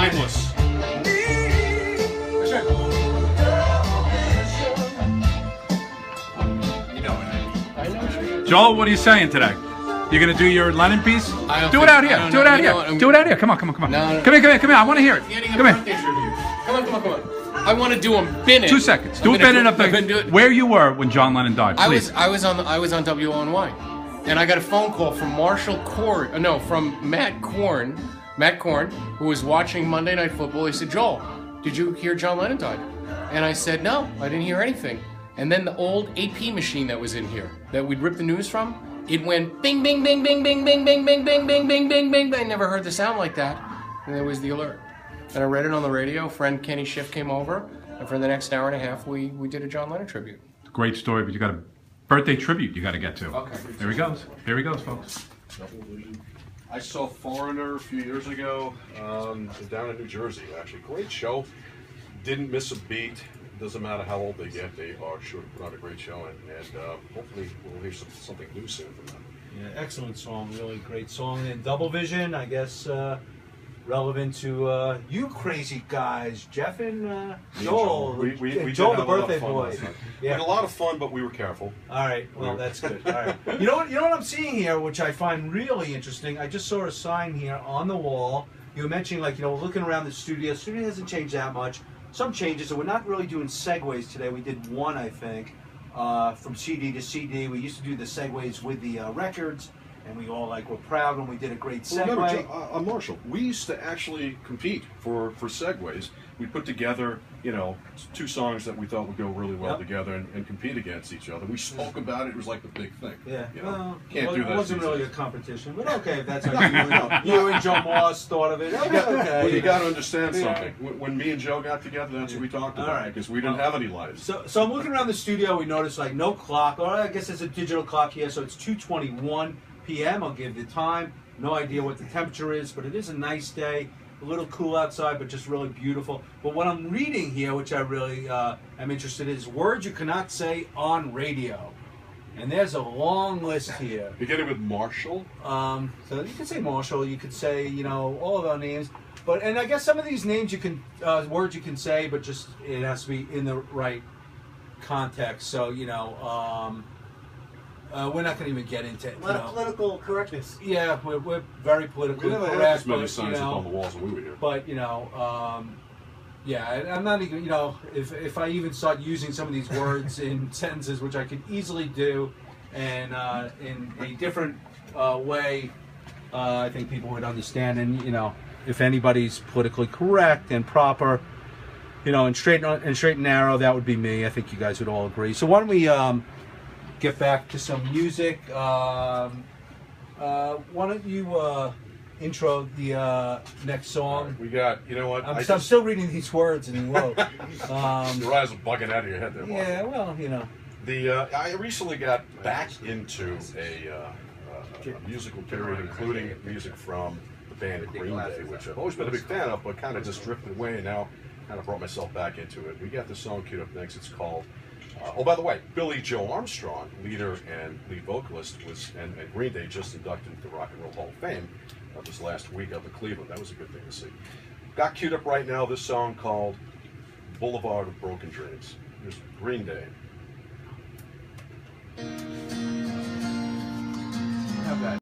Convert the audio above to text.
timeless. Joel, what are you saying today? You're gonna do your Lennon piece? Do it out here. Do it out here. Do it out here. Come on, come on, come on. No. Come here. I want to hear it. Come here. Come on. I want to do a minute. 2 seconds. Do a minute of where you were when John Lennon died, please. I was on WONY, and I got a phone call from from Matt Korn, who was watching Monday Night Football. He said, "Joel, did you hear John Lennon died?" And I said, "No, I didn't hear anything." And then the old AP machine that was in here that we'd rip the news from, it went bing, bing, bing, bing, bing, bing, bing, bing, bing, bing, bing, bing, bing. I never heard the sound like that, and there was the alert. And I read it on the radio. Friend Kenny Schiff came over, and for the next hour and a half, we did a John Lennon tribute. Great story, but you got a birthday tribute you got to get to. Okay. Here he goes. Here he goes, folks. I saw Foreigner a few years ago down in New Jersey, actually. Great show. Didn't miss a beat. Doesn't matter how old they get, they are sure to put on a great show, and hopefully we'll hear something new soon from them. Yeah, excellent song, really great song. And Double Vision, I guess, relevant to you crazy guys, Jeff and Joel. We Joel, did the have a lot birthday of fun boy. last night. Yeah. We had a lot of fun, but we were careful. All right, well, that's good. All right. You know what I'm seeing here, which I find really interesting. I just saw a sign here on the wall. You were mentioning, like, looking around the studio. The studio hasn't changed that much. Some changes, so we're not really doing segues today. We did one, I think, from CD to CD. We used to do the segues with the records, and we all were proud when we did a great segue. Well, remember, Marshall, we used to actually compete for segues. We put together, 2 songs that we thought would go really well together and compete against each other. We spoke about it. It was like the big thing. Yeah. Can't do that. It wasn't really a competition, but okay, if that's how you and Joe Moss thought of it. Okay. Well, you got to understand something. When me and Joe got together, that's what we talked about, because we didn't have any lives. So I'm looking around the studio. We noticed no clock. Or I guess there's a digital clock here, so it's 2:21 p.m. I'll give the time. No idea what the temperature is, but it is a nice day. A little cool outside, but just really beautiful. But what I'm reading here, which I really am interested in, is words you cannot say on radio. And there's a long list here. Beginning with Marshall. So you could say Marshall. You could say, all of our names. And I guess some of these names you can, words you can say, but just it has to be in the right context. So, we're not going to even get into a lot of political correctness. Yeah, we're very politically correct. We never had as many signs up on the walls when we were here. But yeah, I'm not even. If I even start using some of these words in sentences, which I could easily do, and in a different way, I think people would understand. And if anybody's politically correct and proper, and straight and narrow, that would be me. I think you guys would all agree. So why don't we get back to some music? Why don't you intro the next song? We got, what? I'm still reading these words in the row. Your eyes are bugging out of your head there, Mark. Yeah, well, I recently got back into a musical period, including music from the band Green Day, which I've always been a big fan of, but kind of just drifted away, and now kind of brought myself back into it. We got this song queued up next. It's called oh, by the way, Billy Joe Armstrong, leader and lead vocalist, and Green Day just inducted into the Rock and Roll Hall of Fame this last week up in Cleveland. That was a good thing to see. Got queued up right now this song called Boulevard of Broken Dreams. Here's Green Day. Have that.